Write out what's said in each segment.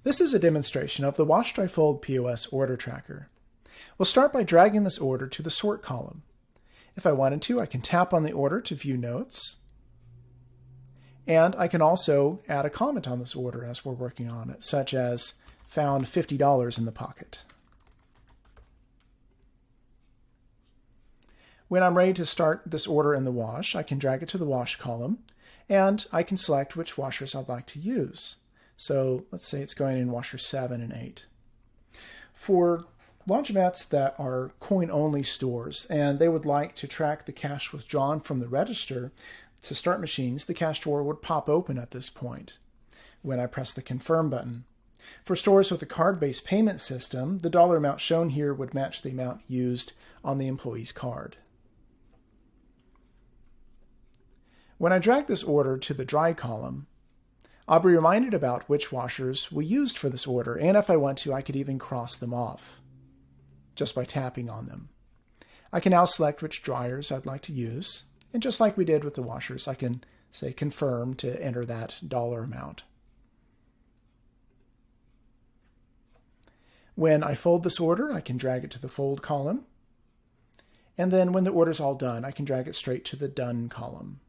This is a demonstration of the Wash Dry Fold POS order tracker. We'll start by dragging this order to the sort column. If I wanted to, I can tap on the order to view notes. And I can also add a comment on this order as we're working on it, such as found $50 in the pocket. When I'm ready to start this order in the wash, I can drag it to the wash column, and I can select which washers I'd like to use. So let's say it's going in washer 7 and 8. For laundromats that are coin-only stores and they would like to track the cash withdrawn from the register to start machines, the cash drawer would pop open at this point when I press the confirm button. For stores with a card-based payment system, the dollar amount shown here would match the amount used on the employee's card. When I drag this order to the dry column, I'll be reminded about which washers we used for this order, and if I want to, I could even cross them off just by tapping on them. I can now select which dryers I'd like to use, and just like we did with the washers, I can say confirm to enter that dollar amount. When I fold this order, I can drag it to the fold column, and then when the order's all done, I can drag it straight to the done column.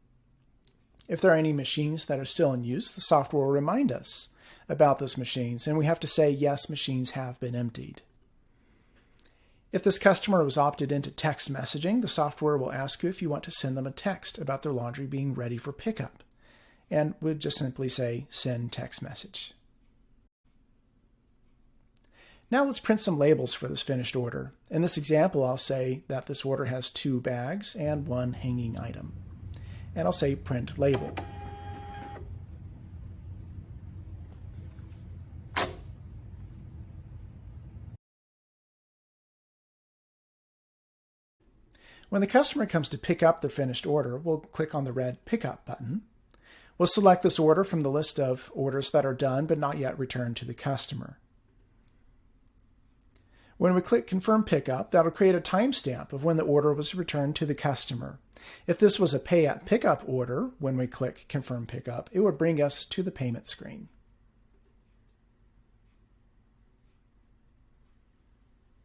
If there are any machines that are still in use, the software will remind us about those machines, and we have to say, yes, machines have been emptied. If this customer was opted into text messaging, the software will ask you if you want to send them a text about their laundry being ready for pickup, and we'll just simply say, send text message. Now let's print some labels for this finished order. In this example, I'll say that this order has 2 bags and 1 hanging item. And I'll say print label. When the customer comes to pick up their finished order, we'll click on the red Pickup button. We'll select this order from the list of orders that are done but not yet returned to the customer. When we click Confirm Pickup, that'll create a timestamp of when the order was returned to the customer. If this was a Pay at Pickup order, when we click Confirm Pickup, it would bring us to the payment screen.